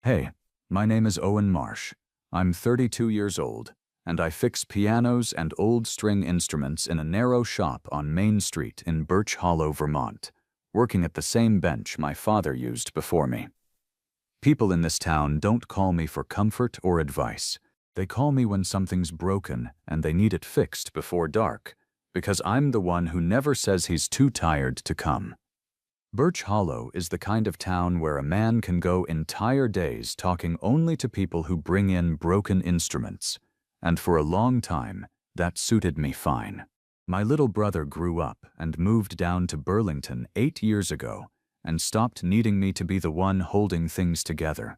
Hey, my name is Owen Marsh. I'm 32 years old, and I fix pianos and old string instruments in a narrow shop on Main Street in Birch Hollow, Vermont, working at the same bench my father used before me. People in this town don't call me for comfort or advice. They call me when something's broken and they need it fixed before dark, because I'm the one who never says he's too tired to come. Birch Hollow is the kind of town where a man can go entire days talking only to people who bring in broken instruments, and for a long time, that suited me fine. My little brother grew up and moved down to Burlington 8 years ago and stopped needing me to be the one holding things together,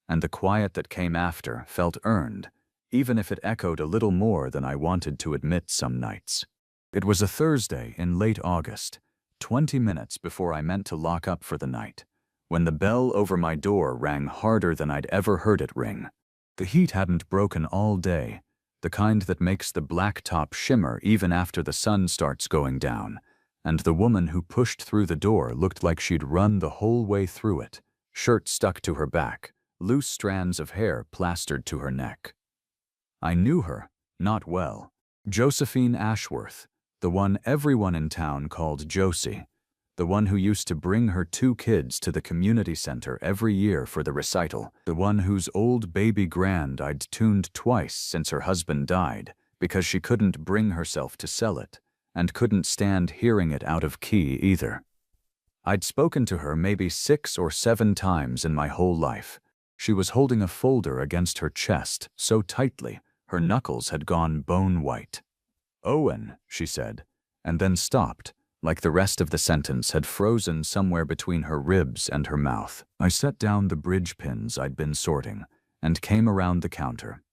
and the quiet that came after felt earned, even if it echoed a little more than I wanted to admit some nights. It was a Thursday in late August, 20 minutes before I meant to lock up for the night, when the bell over my door rang harder than I'd ever heard it ring. The heat hadn't broken all day, the kind that makes the blacktop shimmer even after the sun starts going down, and the woman who pushed through the door looked like she'd run the whole way through it, shirt stuck to her back, loose strands of hair plastered to her neck. I knew her, not well. Josephine Ashworth, the one everyone in town called Josie, the one who used to bring her 2 kids to the community center every year for the recital, the one whose old baby grand I'd tuned twice since her husband died because she couldn't bring herself to sell it, and couldn't stand hearing it out of key either. I'd spoken to her maybe 6 or 7 times in my whole life. She was holding a folder against her chest so tightly her knuckles had gone bone white. "Owen," she said, and then stopped, like the rest of the sentence had frozen somewhere between her ribs and her mouth. I set down the bridge pins I'd been sorting and came around the counter.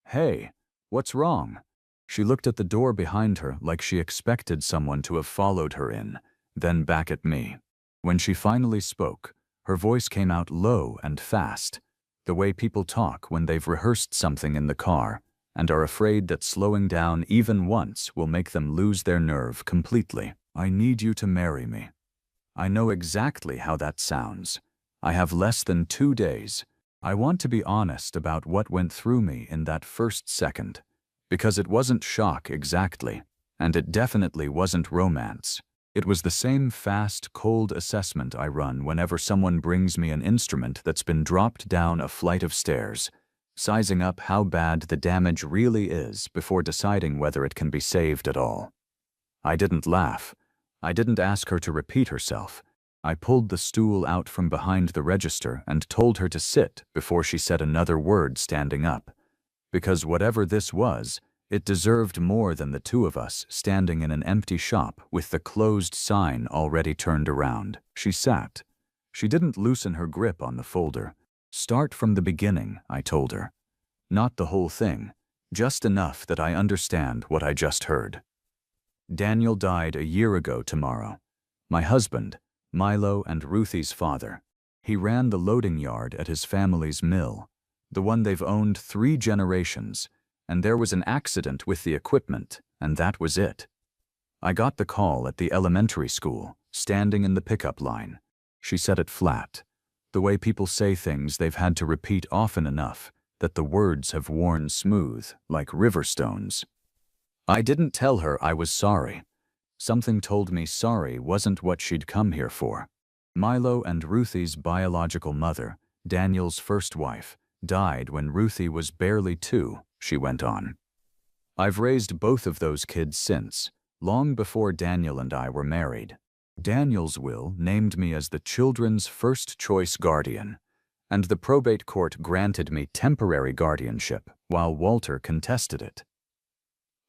"Hey, what's wrong?" She looked at the door behind her like she expected someone to have followed her in, then back at me. When she finally spoke, her voice came out low and fast, the way people talk when they've rehearsed something in the car and are afraid that slowing down even once will make them lose their nerve completely. "I need you to marry me." I know exactly how that sounds. I have less than 2 days. I want to be honest about what went through me in that first second, because it wasn't shock exactly, and it definitely wasn't romance. It was the same fast, cold assessment I run whenever someone brings me an instrument that's been dropped down a flight of stairs, sizing up how bad the damage really is before deciding whether it can be saved at all. I didn't laugh. I didn't ask her to repeat herself. I pulled the stool out from behind the register and told her to sit before she said another word standing up. Because whatever this was, it deserved more than the 2 of us standing in an empty shop with the closed sign already turned around. She sat. She didn't loosen her grip on the folder. "Start from the beginning," I told her. "Not the whole thing, just enough that I understand what I just heard. Daniel died a year ago tomorrow. My husband, Milo and Ruthie's father. He ran the loading yard at his family's mill, the one they've owned 3 generations, and there was an accident with the equipment, and that was it. I got the call at the elementary school, standing in the pickup line." She said it flat, the way people say things they've had to repeat often enough that the words have worn smooth, like river stones. I didn't tell her I was sorry. Something told me sorry wasn't what she'd come here for. Milo and Ruthie's biological mother, Daniel's first wife, died when Ruthie was barely 2, she went on. "I've raised both of those kids since, long before Daniel and I were married. Daniel's will named me as the children's first-choice guardian, and the probate court granted me temporary guardianship while Walter contested it.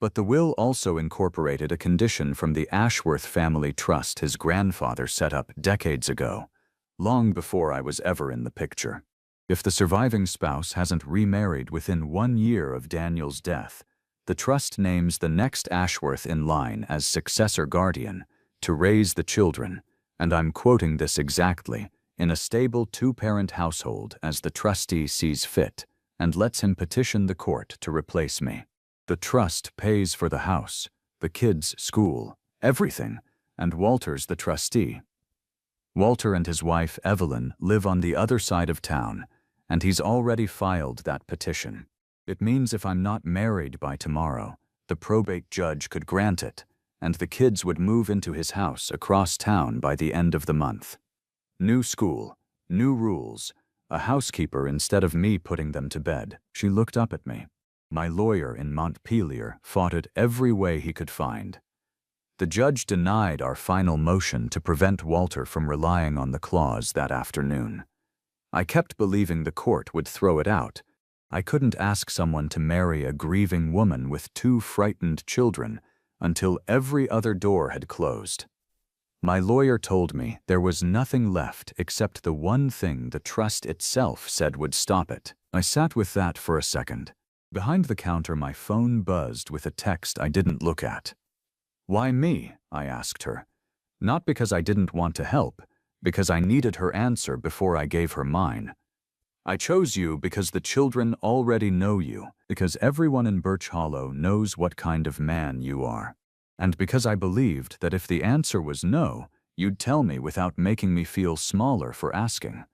But the will also incorporated a condition from the Ashworth family trust his grandfather set up decades ago, long before I was ever in the picture. If the surviving spouse hasn't remarried within 1 year of Daniel's death, the trust names the next Ashworth in line as successor guardian to raise the children, and I'm quoting this exactly, in a stable 2-parent household as the trustee sees fit, and lets him petition the court to replace me. The trust pays for the house, the kids' school, everything, and Walter's the trustee. Walter and his wife, Evelyn, live on the other side of town, and he's already filed that petition. It means if I'm not married by tomorrow, the probate judge could grant it, and the kids would move into his house across town by the end of the month. New school, new rules, a housekeeper instead of me putting them to bed. She looked up at me. My lawyer in Montpelier fought it every way he could find. The judge denied our final motion to prevent Walter from relying on the clause that afternoon. I kept believing the court would throw it out. I couldn't ask someone to marry a grieving woman with 2 frightened children until every other door had closed. My lawyer told me there was nothing left except the one thing the trust itself said would stop it. I sat with that for a second. Behind the counter, my phone buzzed with a text I didn't look at. "Why me?" I asked her. Not because I didn't want to help, because I needed her answer before I gave her mine. "I chose you because the children already know you, because everyone in Birch Hollow knows what kind of man you are. And because I believed that if the answer was no, you'd tell me without making me feel smaller for asking.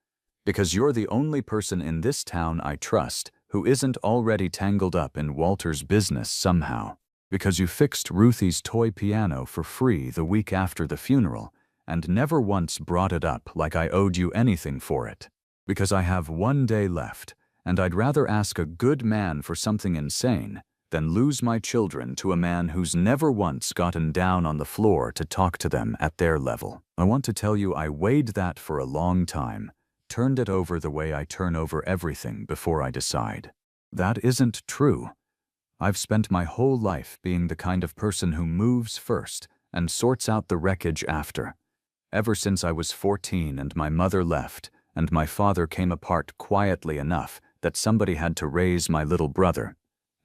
Because you're the only person in this town I trust who isn't already tangled up in Walter's business somehow. Because you fixed Ruthie's toy piano for free the week after the funeral and never once brought it up like I owed you anything for it. Because I have 1 day left, and I'd rather ask a good man for something insane than lose my children to a man who's never once gotten down on the floor to talk to them at their level. I want to tell you I weighed that for a long time, turned it over the way I turn over everything before I decide. That isn't true. I've spent my whole life being the kind of person who moves first and sorts out the wreckage after. Ever since I was 14 and my mother left, and my father came apart quietly enough that somebody had to raise my little brother,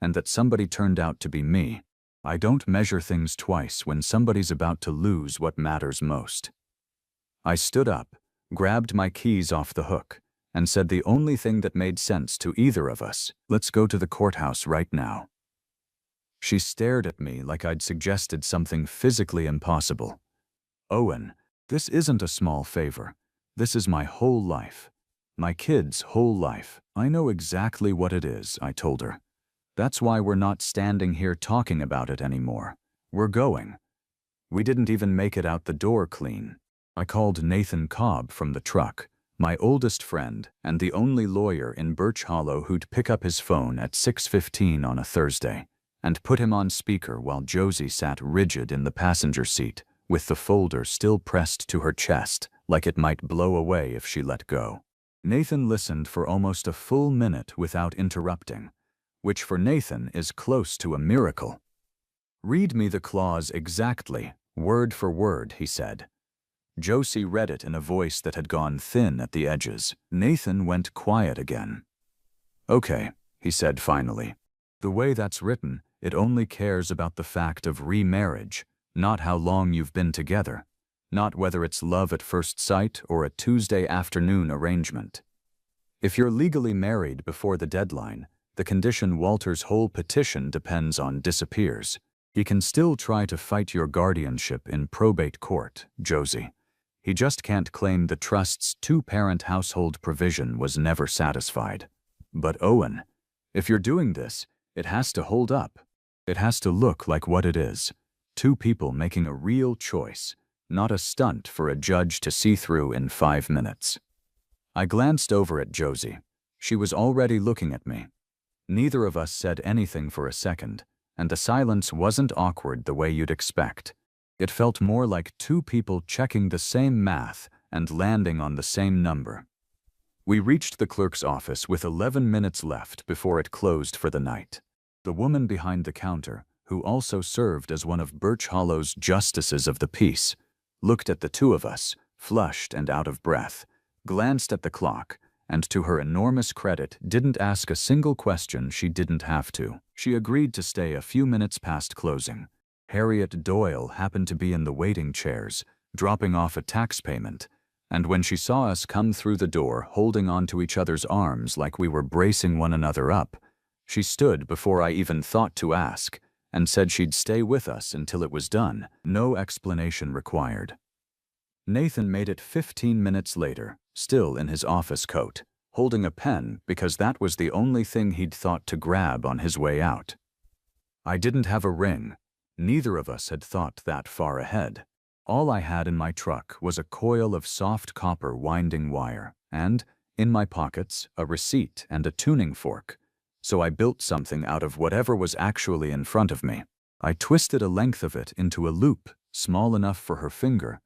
and that somebody turned out to be me. I don't measure things twice when somebody's about to lose what matters most. I stood up, grabbed my keys off the hook, and said the only thing that made sense to either of us: "Let's go to the courthouse right now." She stared at me like I'd suggested something physically impossible. "Owen, this isn't a small favor. This is my whole life. My kid's whole life. I know exactly what it is," I told her. "That's why we're not standing here talking about it anymore. We're going." We didn't even make it out the door clean. I called Nathan Cobb from the truck, my oldest friend and the only lawyer in Birch Hollow who'd pick up his phone at 6:15 on a Thursday, and put him on speaker while Josie sat rigid in the passenger seat, with the folder still pressed to her chest, like it might blow away if she let go. Nathan listened for almost a full minute without interrupting, which for Nathan is close to a miracle. "Read me the clause exactly, word for word," he said. Josie read it in a voice that had gone thin at the edges. Nathan went quiet again. "Okay," he said finally. "The way that's written, it only cares about the fact of remarriage, not how long you've been together. Not whether it's love at first sight or a Tuesday afternoon arrangement. If you're legally married before the deadline, the condition Walter's whole petition depends on disappears. He can still try to fight your guardianship in probate court, Josie. He just can't claim the trust's 2-parent household provision was never satisfied. But Owen, if you're doing this, it has to hold up. It has to look like what it is. 2 people making a real choice, not a stunt for a judge to see through in 5 minutes." I glanced over at Josie. She was already looking at me. Neither of us said anything for a second, and the silence wasn't awkward the way you'd expect. It felt more like 2 people checking the same math and landing on the same number. We reached the clerk's office with 11 minutes left before it closed for the night. The woman behind the counter, who also served as one of Birch Hollow's justices of the peace, looked at the 2 of us, flushed and out of breath, glanced at the clock, and to her enormous credit didn't ask a single question she didn't have to. She agreed to stay a few minutes past closing. Harriet Doyle happened to be in the waiting chairs, dropping off a tax payment, and when she saw us come through the door holding onto each other's arms like we were bracing one another up, she stood before I even thought to ask, and said she'd stay with us until it was done, no explanation required. Nathan made it 15 minutes later, still in his office coat, holding a pen because that was the only thing he'd thought to grab on his way out. I didn't have a ring. Neither of us had thought that far ahead. All I had in my truck was a coil of soft copper winding wire, and, in my pockets, a receipt and a tuning fork. So I built something out of whatever was actually in front of me. I twisted a length of it into a loop, small enough for her finger,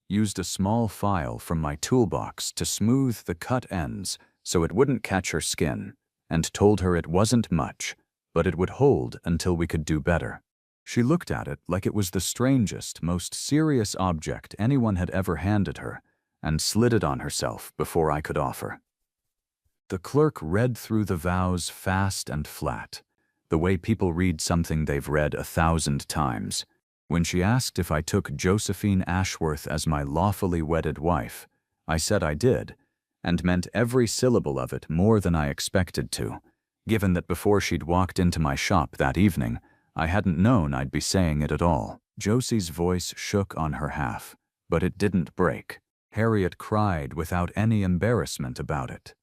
used a small file from my toolbox to smooth the cut ends so it wouldn't catch her skin, and told her it wasn't much, but it would hold until we could do better. She looked at it like it was the strangest, most serious object anyone had ever handed her, and slid it on herself before I could offer. The clerk read through the vows fast and flat, the way people read something they've read 1,000 times. When she asked if I took Josephine Ashworth as my lawfully wedded wife, I said I did, and meant every syllable of it more than I expected to, given that before she'd walked into my shop that evening, I hadn't known I'd be saying it at all. Josie's voice shook on her half, but it didn't break. Harriet cried without any embarrassment about it.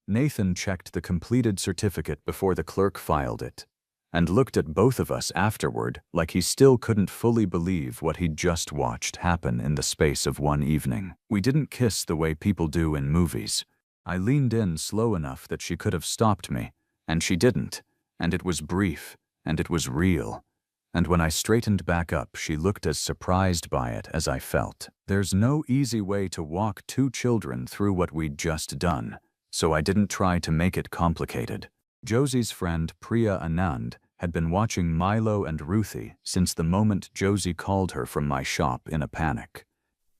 Nathan checked the completed certificate before the clerk filed it, and looked at both of us afterward like he still couldn't fully believe what he'd just watched happen in the space of one evening. We didn't kiss the way people do in movies. I leaned in slow enough that she could have stopped me, and she didn't, and it was brief, and it was real. And when I straightened back up, she looked as surprised by it as I felt. There's no easy way to walk two children through what we'd just done, so I didn't try to make it complicated. Josie's friend Priya Anand had been watching Milo and Ruthie since the moment Josie called her from my shop in a panic.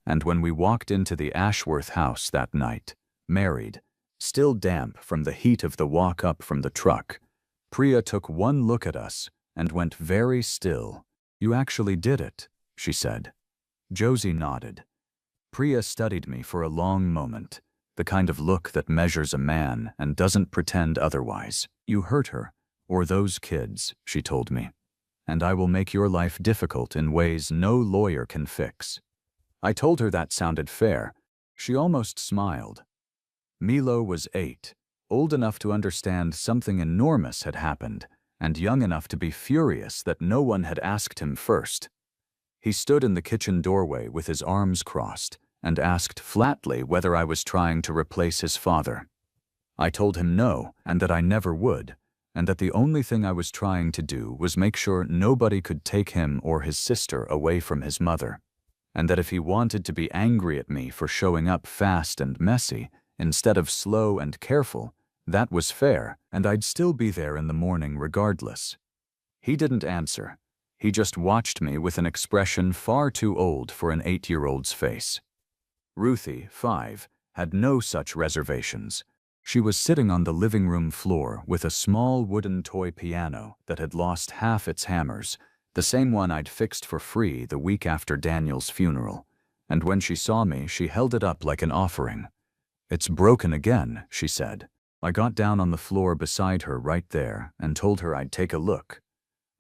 And when we walked into the Ashworth house that night, married, still damp from the heat of the walk up from the truck, Priya took one look at us and went very still. "You actually did it," she said. Josie nodded. Priya studied me for a long moment, the kind of look that measures a man and doesn't pretend otherwise. "You hurt her, or those kids," she told me, "and I will make your life difficult in ways no lawyer can fix." I told her that sounded fair. She almost smiled. Milo was 8, old enough to understand something enormous had happened, and young enough to be furious that no one had asked him first. He stood in the kitchen doorway with his arms crossed and asked flatly whether I was trying to replace his father. I told him no, and that I never would, and that the only thing I was trying to do was make sure nobody could take him or his sister away from his mother, and that if he wanted to be angry at me for showing up fast and messy instead of slow and careful, that was fair, and I'd still be there in the morning regardless. He didn't answer. He just watched me with an expression far too old for an 8-year-old's face. Ruthie, 5, had no such reservations. She was sitting on the living room floor with a small wooden toy piano that had lost half its hammers, the same one I'd fixed for free the week after Daniel's funeral, and when she saw me, she held it up like an offering. "It's broken again," she said. I got down on the floor beside her right there and told her I'd take a look.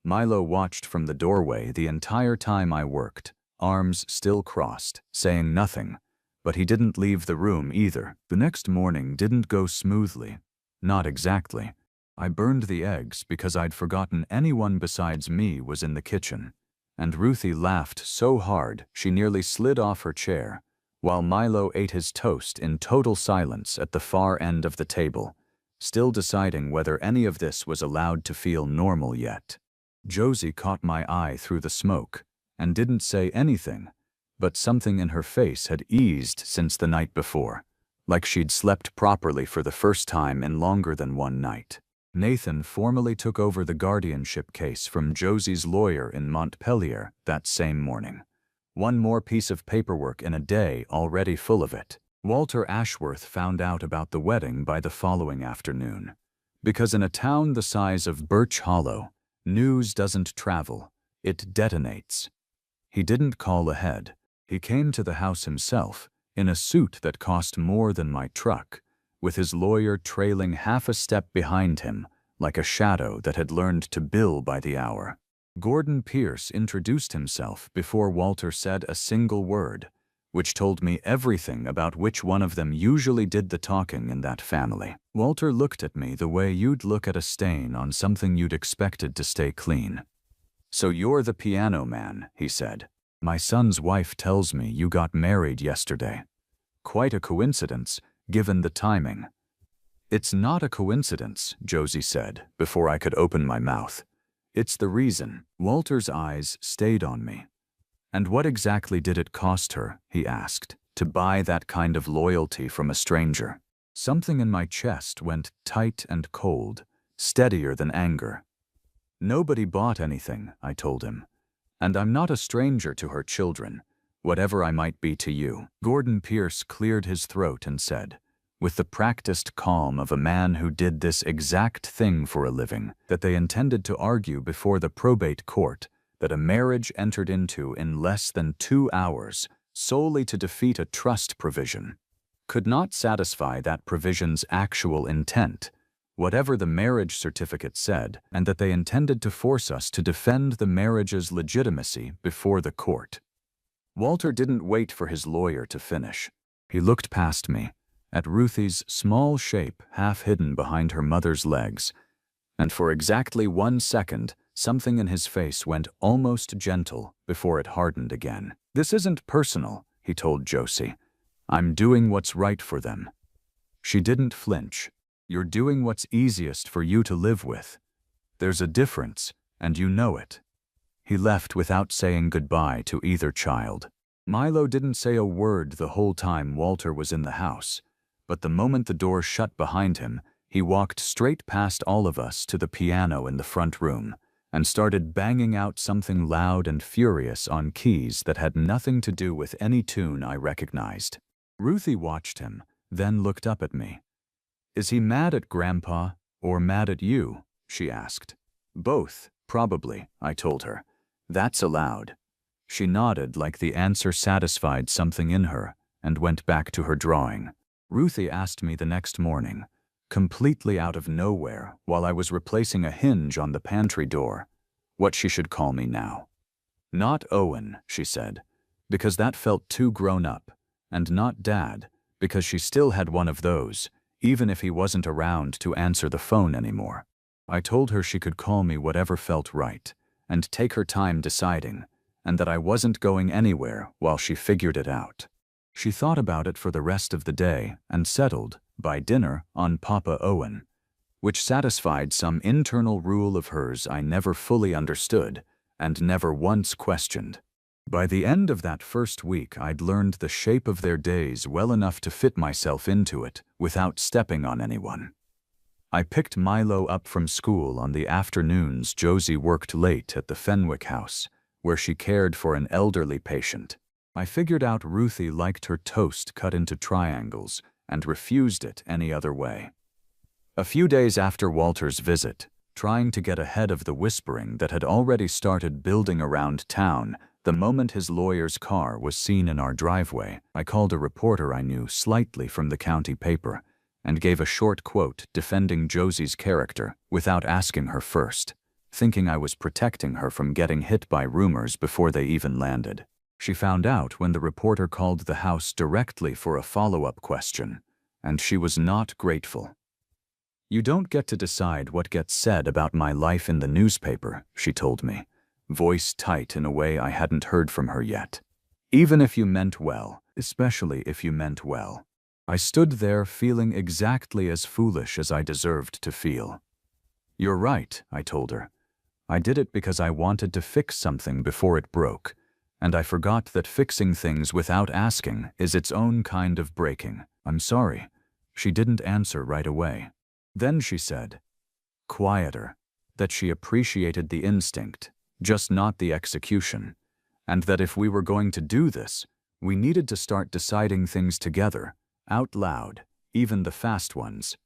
Milo watched from the doorway the entire time I worked, arms still crossed, saying nothing, but he didn't leave the room either. The next morning didn't go smoothly. Not exactly. I burned the eggs because I'd forgotten anyone besides me was in the kitchen, and Ruthie laughed so hard she nearly slid off her chair, while Milo ate his toast in total silence at the far end of the table, still deciding whether any of this was allowed to feel normal yet. Josie caught my eye through the smoke and didn't say anything, but something in her face had eased since the night before, like she'd slept properly for the first time in longer than one night. Nathan formally took over the guardianship case from Josie's lawyer in Montpelier that same morning. One more piece of paperwork in a day already full of it. Walter Ashworth found out about the wedding by the following afternoon, because in a town the size of Birch Hollow, news doesn't travel, it detonates. He didn't call ahead. He came to the house himself, in a suit that cost more than my truck, with his lawyer trailing half a step behind him, like a shadow that had learned to bill by the hour. Gordon Pierce introduced himself before Walter said a single word, which told me everything about which one of them usually did the talking in that family. Walter looked at me the way you'd look at a stain on something you'd expected to stay clean. "So you're the piano man," he said. "My son's wife tells me you got married yesterday. Quite a coincidence, given the timing." "It's not a coincidence," Josie said, before I could open my mouth. "It's the reason." Walter's eyes stayed on me. "And what exactly did it cost her," he asked, "to buy that kind of loyalty from a stranger?" Something in my chest went tight and cold, steadier than anger. "Nobody bought anything," I told him. "And I'm not a stranger to her children, whatever I might be to you." Gordon Pierce cleared his throat and said, with the practiced calm of a man who did this exact thing for a living, that they intended to argue before the probate court that a marriage entered into in less than 2 hours solely to defeat a trust provision could not satisfy that provision's actual intent, whatever the marriage certificate said, and that they intended to force us to defend the marriage's legitimacy before the court. Walter didn't wait for his lawyer to finish. He looked past me, at Ruthie's small shape half hidden behind her mother's legs, and for exactly 1 second, something in his face went almost gentle before it hardened again. "This isn't personal," he told Josie. "I'm doing what's right for them." She didn't flinch. "You're doing what's easiest for you to live with. There's a difference, and you know it." He left without saying goodbye to either child. Milo didn't say a word the whole time Walter was in the house, but the moment the door shut behind him, he walked straight past all of us to the piano in the front room and started banging out something loud and furious on keys that had nothing to do with any tune I recognized. Ruthie watched him, then looked up at me. "Is he mad at Grandpa or mad at you?" she asked. "Both, probably," I told her. "That's allowed." She nodded like the answer satisfied something in her and went back to her drawing. Ruthie asked me the next morning, completely out of nowhere while I was replacing a hinge on the pantry door, what she should call me now. "Not Owen," she said, because that felt too grown up, and not Dad, because she still had one of those, even if he wasn't around to answer the phone anymore. I told her she could call me whatever felt right, and take her time deciding, and that I wasn't going anywhere while she figured it out. She thought about it for the rest of the day and settled, by dinner, on Papa Owen, which satisfied some internal rule of hers I never fully understood and never once questioned. By the end of that first week, I'd learned the shape of their days well enough to fit myself into it without stepping on anyone. I picked Milo up from school on the afternoons Josie worked late at the Fenwick house, where she cared for an elderly patient. I figured out Ruthie liked her toast cut into triangles and refused it any other way. A few days after Walter's visit, trying to get ahead of the whispering that had already started building around town the moment his lawyer's car was seen in our driveway, I called a reporter I knew slightly from the county paper and gave a short quote defending Josie's character without asking her first, thinking I was protecting her from getting hit by rumors before they even landed. She found out when the reporter called the house directly for a follow-up question, and she was not grateful. "You don't get to decide what gets said about my life in the newspaper," she told me, voice tight in a way I hadn't heard from her yet. "Even if you meant well, especially if you meant well." I stood there feeling exactly as foolish as I deserved to feel. "You're right," I told her. "I did it because I wanted to fix something before it broke. And I forgot that fixing things without asking is its own kind of breaking. I'm sorry." She didn't answer right away. Then she said, quieter, that she appreciated the instinct, just not the execution, and that if we were going to do this, we needed to start deciding things together, out loud, even the fast ones.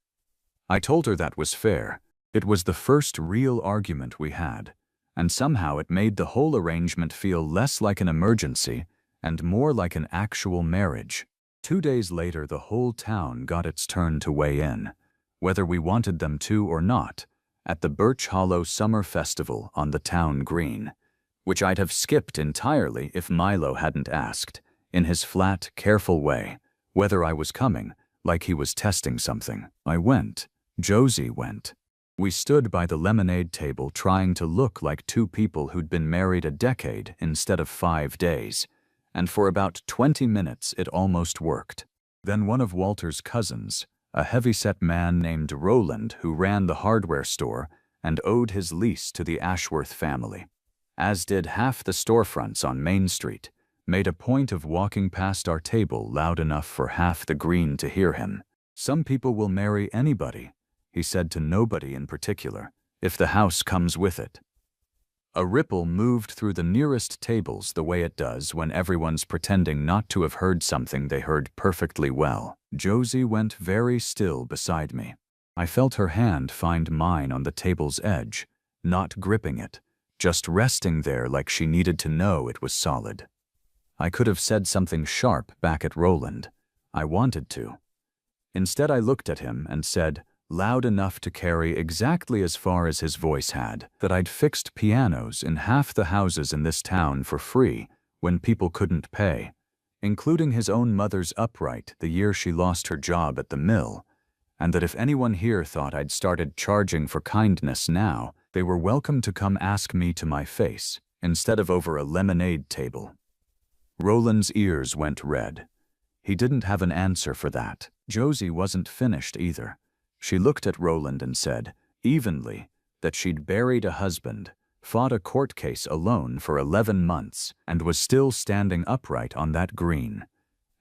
I told her that was fair. It was the first real argument we had, and somehow it made the whole arrangement feel less like an emergency and more like an actual marriage. 2 days later, the whole town got its turn to weigh in, whether we wanted them to or not, at the Birch Hollow Summer Festival on the town green, which I'd have skipped entirely if Milo hadn't asked, in his flat, careful way, whether I was coming, like he was testing something. I went. Josie went. We stood by the lemonade table trying to look like two people who'd been married a decade instead of 5 days, and for about 20 minutes it almost worked. Then one of Walter's cousins, a heavyset man named Roland who ran the hardware store and owed his lease to the Ashworth family, as did half the storefronts on Main Street, made a point of walking past our table loud enough for half the green to hear him. "Some people will marry anybody," he said to nobody in particular, "if the house comes with it." A ripple moved through the nearest tables the way it does when everyone's pretending not to have heard something they heard perfectly well. Josie went very still beside me. I felt her hand find mine on the table's edge, not gripping it, just resting there like she needed to know it was solid. I could have said something sharp back at Roland. I wanted to. Instead, I looked at him and said, loud enough to carry exactly as far as his voice had, that I'd fixed pianos in half the houses in this town for free when people couldn't pay, including his own mother's upright the year she lost her job at the mill, and that if anyone here thought I'd started charging for kindness now, they were welcome to come ask me to my face, instead of over a lemonade table. Roland's ears went red. He didn't have an answer for that. Josie wasn't finished either. She looked at Roland and said, evenly, that she'd buried a husband, fought a court case alone for 11 months, and was still standing upright on that green,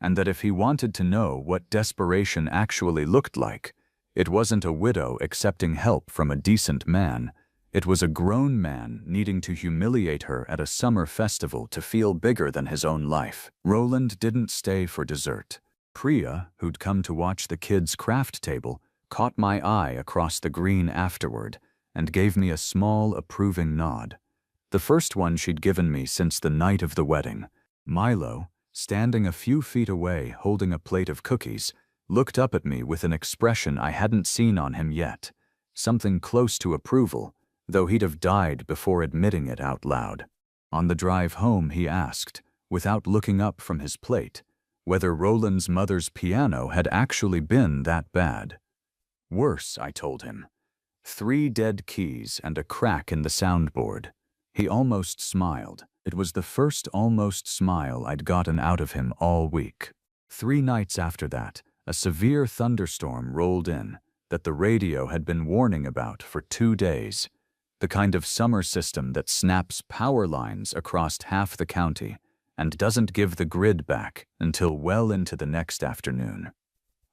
and that if he wanted to know what desperation actually looked like, it wasn't a widow accepting help from a decent man, it was a grown man needing to humiliate her at a summer festival to feel bigger than his own life. Roland didn't stay for dessert. Priya, who'd come to watch the kids' craft table, caught my eye across the green afterward and gave me a small, approving nod. The first one she'd given me since the night of the wedding. Milo, standing a few feet away holding a plate of cookies, looked up at me with an expression I hadn't seen on him yet, something close to approval, though he'd have died before admitting it out loud. On the drive home, he asked, without looking up from his plate, whether Roland's mother's piano had actually been that bad. Worse, I told him. 3 dead keys and a crack in the soundboard. He almost smiled. It was the first almost smile I'd gotten out of him all week. 3 nights after that, a severe thunderstorm rolled in that the radio had been warning about for 2 days. The kind of summer system that snaps power lines across half the county and doesn't give the grid back until well into the next afternoon.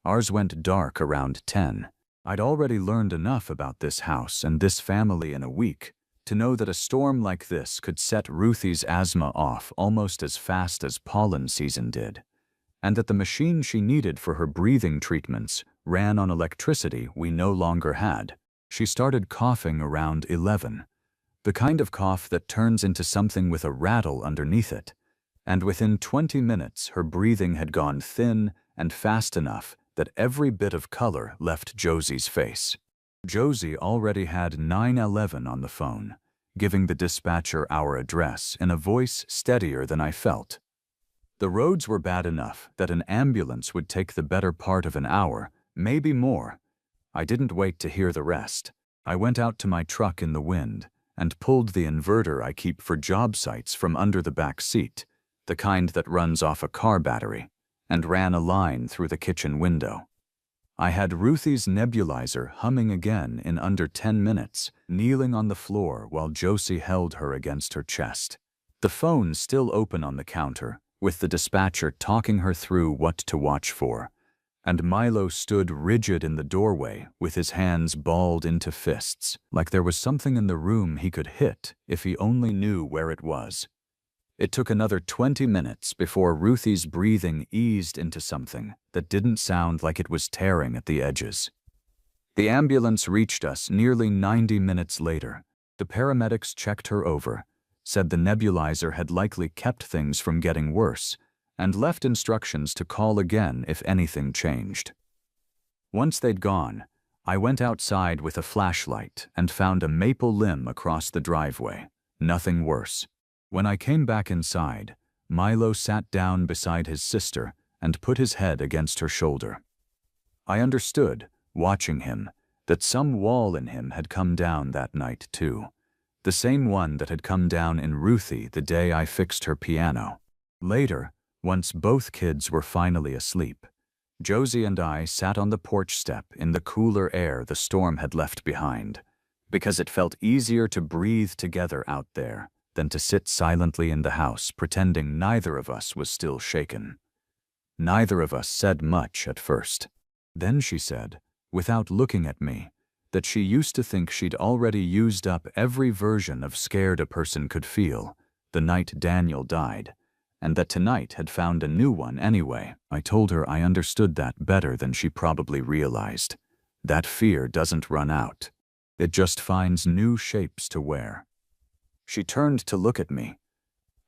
Ours went dark around 10. I'd already learned enough about this house and this family in a week to know that a storm like this could set Ruthie's asthma off almost as fast as pollen season did, and that the machine she needed for her breathing treatments ran on electricity we no longer had. She started coughing around 11, the kind of cough that turns into something with a rattle underneath it, and within 20 minutes her breathing had gone thin and fast enough that every bit of color left Josie's face. Josie already had 911 on the phone, giving the dispatcher our address in a voice steadier than I felt. The roads were bad enough that an ambulance would take the better part of an hour, maybe more. I didn't wait to hear the rest. I went out to my truck in the wind and pulled the inverter I keep for job sites from under the back seat, the kind that runs off a car battery, and ran a line through the kitchen window. I had Ruthie's nebulizer humming again in under 10 minutes, kneeling on the floor while Josie held her against her chest. The phone still open on the counter, with the dispatcher talking her through what to watch for, and Milo stood rigid in the doorway with his hands balled into fists, like there was something in the room he could hit if he only knew where it was. It took another 20 minutes before Ruthie's breathing eased into something that didn't sound like it was tearing at the edges. The ambulance reached us nearly 90 minutes later. The paramedics checked her over, said the nebulizer had likely kept things from getting worse, and left instructions to call again if anything changed. Once they'd gone, I went outside with a flashlight and found a maple limb across the driveway. Nothing worse. When I came back inside, Milo sat down beside his sister and put his head against her shoulder. I understood, watching him, that some wall in him had come down that night too. The same one that had come down in Ruthie the day I fixed her piano. Later, once both kids were finally asleep, Josie and I sat on the porch step in the cooler air the storm had left behind, because it felt easier to breathe together out there than to sit silently in the house pretending neither of us was still shaken. Neither of us said much at first. Then she said, without looking at me, that she used to think she'd already used up every version of scared a person could feel the night Daniel died, and that tonight had found a new one anyway. I told her I understood that better than she probably realized. That fear doesn't run out. It just finds new shapes to wear. She turned to look at me.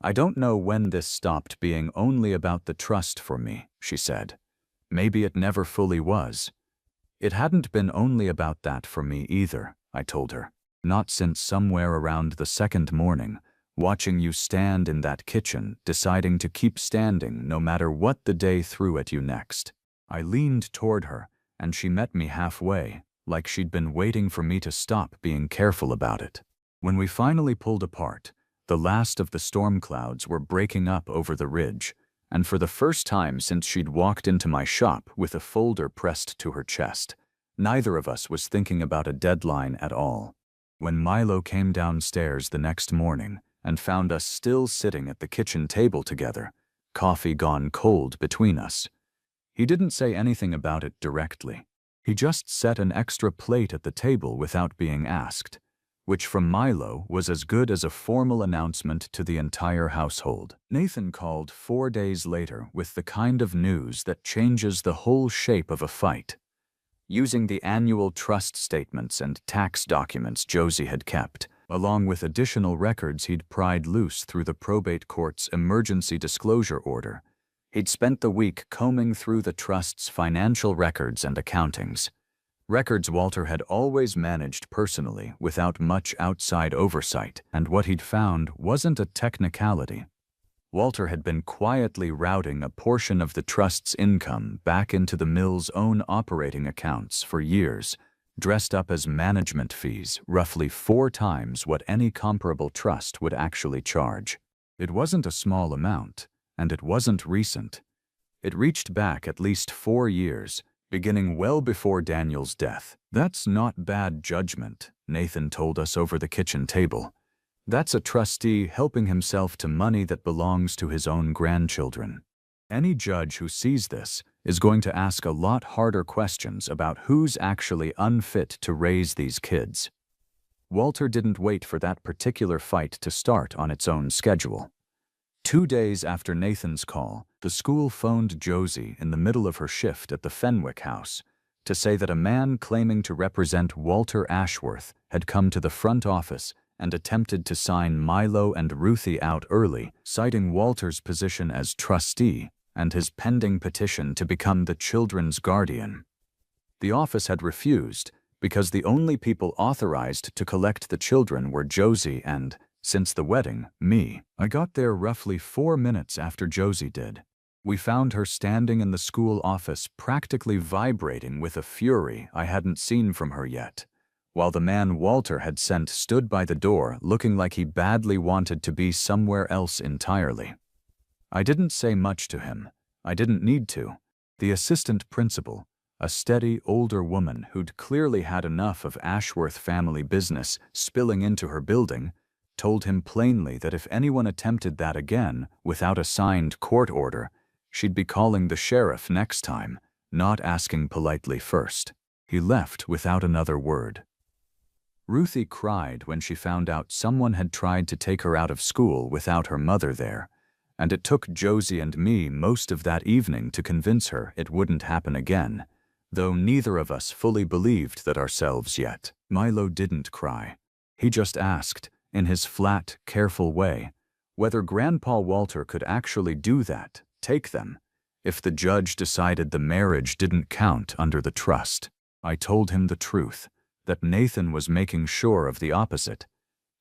I don't know when this stopped being only about the trust for me, she said. Maybe it never fully was. It hadn't been only about that for me either, I told her. Not since somewhere around the second morning, watching you stand in that kitchen, deciding to keep standing no matter what the day threw at you next. I leaned toward her, and she met me halfway, like she'd been waiting for me to stop being careful about it. When we finally pulled apart, the last of the storm clouds were breaking up over the ridge, and for the first time since she'd walked into my shop with a folder pressed to her chest, neither of us was thinking about a deadline at all. When Milo came downstairs the next morning and found us still sitting at the kitchen table together, coffee gone cold between us, he didn't say anything about it directly. He just set an extra plate at the table without being asked, which from Milo was as good as a formal announcement to the entire household. Nathan called 4 days later with the kind of news that changes the whole shape of a fight. Using the annual trust statements and tax documents Josie had kept, along with additional records he'd pried loose through the probate court's emergency disclosure order, he'd spent the week combing through the trust's financial records and accountings. Records Walter had always managed personally without much outside oversight, and what he'd found wasn't a technicality. Walter had been quietly routing a portion of the trust's income back into the mill's own operating accounts for years, dressed up as management fees, roughly 4 times what any comparable trust would actually charge. It wasn't a small amount, and it wasn't recent. It reached back at least 4 years, beginning well before Daniel's death. That's not bad judgment, Nathan told us over the kitchen table. That's a trustee helping himself to money that belongs to his own grandchildren. Any judge who sees this is going to ask a lot harder questions about who's actually unfit to raise these kids. Walter didn't wait for that particular fight to start on its own schedule. 2 days after Nathan's call, the school phoned Josie in the middle of her shift at the Fenwick house to say that a man claiming to represent Walter Ashworth had come to the front office and attempted to sign Milo and Ruthie out early, citing Walter's position as trustee and his pending petition to become the children's guardian. The office had refused because the only people authorized to collect the children were Josie and, since the wedding, me. I got there roughly 4 minutes after Josie did. We found her standing in the school office practically vibrating with a fury I hadn't seen from her yet, while the man Walter had sent stood by the door looking like he badly wanted to be somewhere else entirely. I didn't say much to him. I didn't need to. The assistant principal, a steady older woman who'd clearly had enough of Ashworth family business spilling into her building, told him plainly that if anyone attempted that again without a signed court order, she'd be calling the sheriff next time, not asking politely first. He left without another word. Ruthie cried when she found out someone had tried to take her out of school without her mother there, and it took Josie and me most of that evening to convince her it wouldn't happen again, though neither of us fully believed that ourselves yet. Milo didn't cry. He just asked, in his flat, careful way, whether Grandpa Walter could actually do that, take them, if the judge decided the marriage didn't count under the trust. I told him the truth, that Nathan was making sure of the opposite,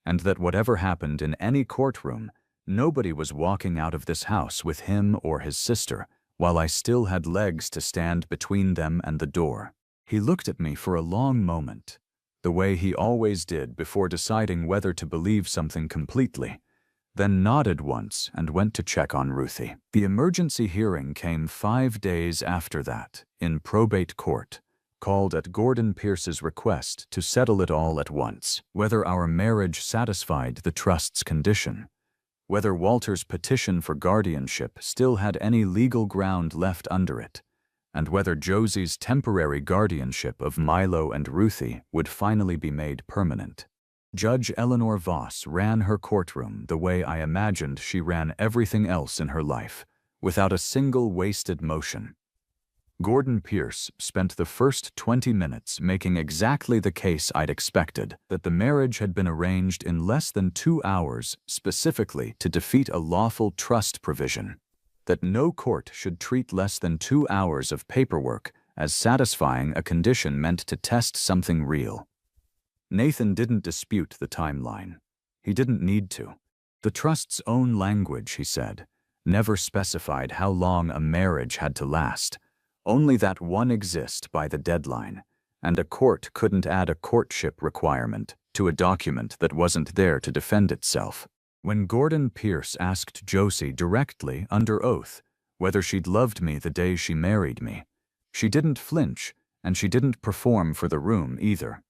and that whatever happened in any courtroom, Nobody was walking out of this house with him or his sister, while I still had legs to stand between them and the door. He looked at me for a long moment, the way he always did before deciding whether to believe something completely, then nodded once and went to check on Ruthie. The emergency hearing came 5 days after that, in probate court, called at Gordon Pierce's request to settle it all at once, whether our marriage satisfied the trust's condition, whether Walter's petition for guardianship still had any legal ground left under it, and whether Josie's temporary guardianship of Milo and Ruthie would finally be made permanent. Judge Eleanor Voss ran her courtroom the way I imagined she ran everything else in her life, without a single wasted motion. Gordon Pierce spent the first 20 minutes making exactly the case I'd expected, that the marriage had been arranged in less than 2 hours specifically to defeat a lawful trust provision, that no court should treat less than 2 hours of paperwork as satisfying a condition meant to test something real. Nathan didn't dispute the timeline. He didn't need to. The trust's own language, he said, never specified how long a marriage had to last, only that one exist by the deadline, and a court couldn't add a courtship requirement to a document that wasn't there to defend itself. When Gordon Pierce asked Josie directly under oath whether she'd loved me the day she married me, she didn't flinch, and she didn't perform for the room either.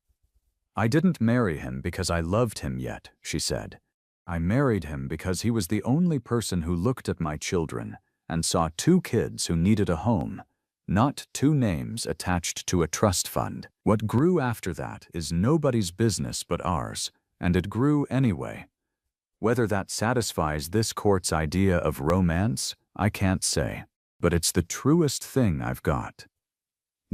"I didn't marry him because I loved him yet," she said. "I married him because he was the only person who looked at my children and saw 2 kids who needed a home, not 2 names attached to a trust fund. What grew after that is nobody's business but ours, and it grew anyway. Whether that satisfies this court's idea of romance, I can't say, but it's the truest thing I've got."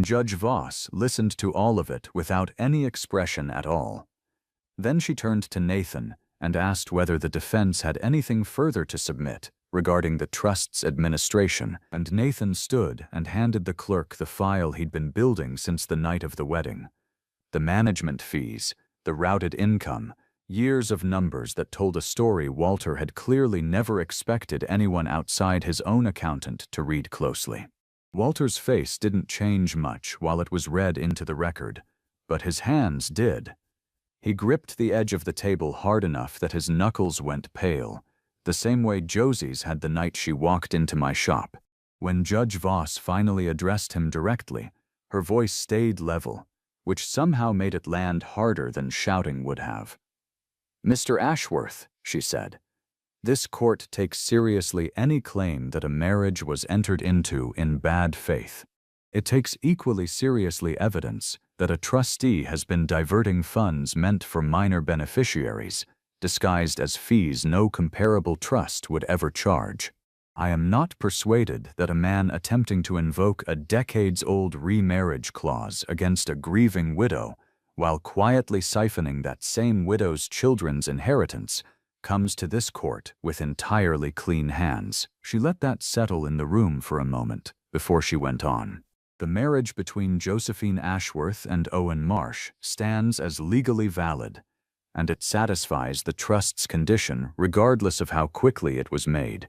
Judge Voss listened to all of it without any expression at all. Then she turned to Nathan and asked whether the defense had anything further to submit regarding the trust's administration, and Nathan stood and handed the clerk the file he'd been building since the night of the wedding. The management fees, the routed income, years of numbers that told a story Walter had clearly never expected anyone outside his own accountant to read closely. Walter's face didn't change much while it was read into the record, but his hands did. He gripped the edge of the table hard enough that his knuckles went pale, the same way Josie's had the night she walked into my shop. When Judge Voss finally addressed him directly, her voice stayed level, which somehow made it land harder than shouting would have. "Mr. Ashworth," she said, "this court takes seriously any claim that a marriage was entered into in bad faith. It takes equally seriously evidence that a trustee has been diverting funds meant for minor beneficiaries, disguised as fees no comparable trust would ever charge. I am not persuaded that a man attempting to invoke a decades-old remarriage clause against a grieving widow while quietly siphoning that same widow's children's inheritance comes to this court with entirely clean hands." She let that settle in the room for a moment before she went on. "The marriage between Josephine Ashworth and Owen Marsh stands as legally valid, and it satisfies the trust's condition regardless of how quickly it was made.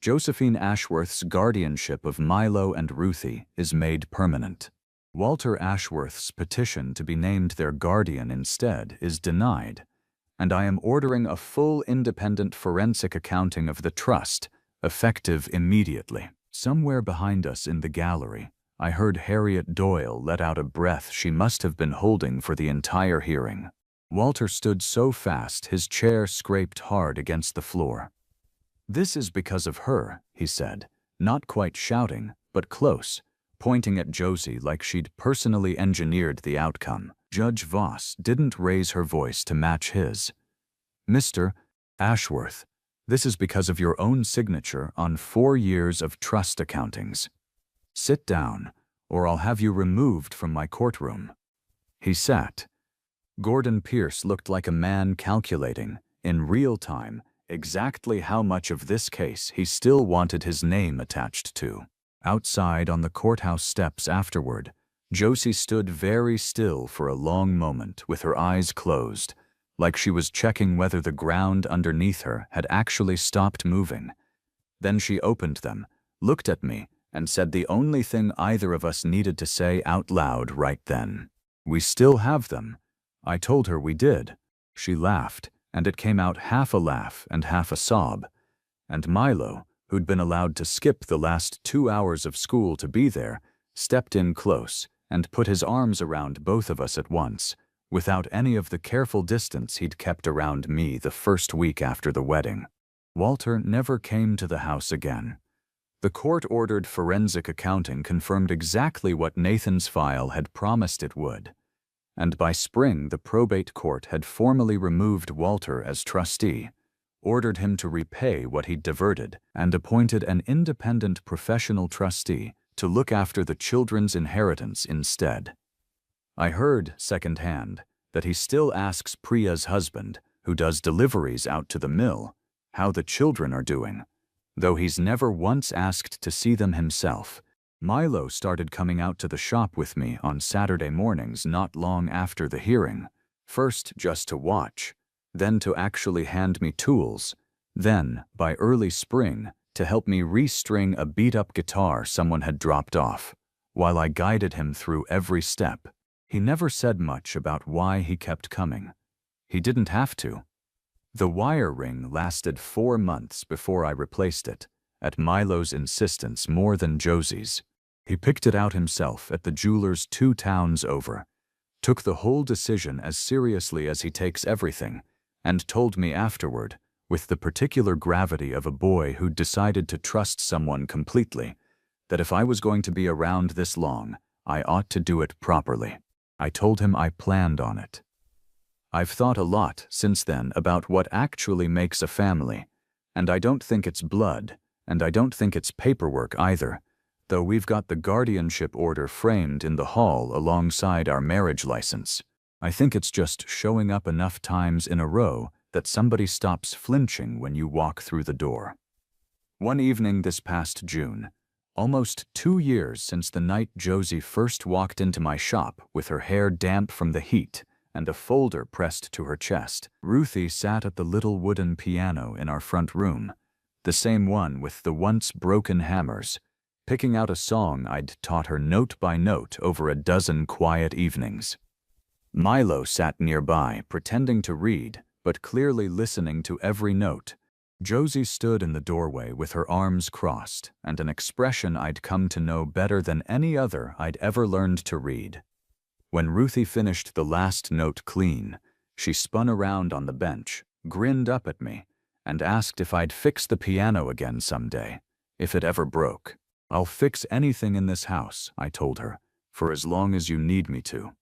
Josephine Ashworth's guardianship of Milo and Ruthie is made permanent. Walter Ashworth's petition to be named their guardian instead is denied, and I am ordering a full independent forensic accounting of the trust, effective immediately." Somewhere behind us in the gallery, I heard Harriet Doyle let out a breath she must have been holding for the entire hearing. Walter stood so fast his chair scraped hard against the floor. "This is because of her," he said, not quite shouting, but close, pointing at Josie like she'd personally engineered the outcome. Judge Voss didn't raise her voice to match his. "Mr. Ashworth, this is because of your own signature on 4 years of trust accountings. Sit down, or I'll have you removed from my courtroom." He sat. Gordon Pierce looked like a man calculating, in real time, exactly how much of this case he still wanted his name attached to. Outside on the courthouse steps afterward, Josie stood very still for a long moment with her eyes closed, like she was checking whether the ground underneath her had actually stopped moving. Then she opened them, looked at me, and said the only thing either of us needed to say out loud right then. "We still have them." I told her we did. She laughed, and it came out half a laugh and half a sob. And Milo, who'd been allowed to skip the last 2 hours of school to be there, stepped in close and put his arms around both of us at once, without any of the careful distance he'd kept around me the first week after the wedding. Walter never came to the house again. The court-ordered forensic accounting confirmed exactly what Nathan's file had promised it would. And by spring, the probate court had formally removed Walter as trustee, ordered him to repay what he'd diverted, and appointed an independent professional trustee to look after the children's inheritance instead. I heard, secondhand, that he still asks Priya's husband, who does deliveries out to the mill, how the children are doing, though he's never once asked to see them himself. Milo started coming out to the shop with me on Saturday mornings not long after the hearing, first just to watch, then to actually hand me tools, then, by early spring, to help me restring a beat-up guitar someone had dropped off, while I guided him through every step. He never said much about why he kept coming. He didn't have to. The wire ring lasted 4 months before I replaced it, at Milo's insistence more than Josie's. He picked it out himself at the jeweler's 2 towns over, took the whole decision as seriously as he takes everything, and told me afterward, with the particular gravity of a boy who decided to trust someone completely, that if I was going to be around this long, I ought to do it properly. I told him I planned on it. I've thought a lot since then about what actually makes a family, and I don't think it's blood, and I don't think it's paperwork either, though we've got the guardianship order framed in the hall alongside our marriage license. I think it's just showing up enough times in a row that somebody stops flinching when you walk through the door. One evening this past June, almost 2 years since the night Josie first walked into my shop with her hair damp from the heat and a folder pressed to her chest, Ruthie sat at the little wooden piano in our front room, the same one with the once broken hammers, picking out a song I'd taught her note by note over a dozen quiet evenings. Milo sat nearby, pretending to read, but clearly listening to every note. Josie stood in the doorway with her arms crossed and an expression I'd come to know better than any other I'd ever learned to read. When Ruthie finished the last note clean, she spun around on the bench, grinned up at me, and asked if I'd fix the piano again someday, if it ever broke. "I'll fix anything in this house," I told her, "for as long as you need me to."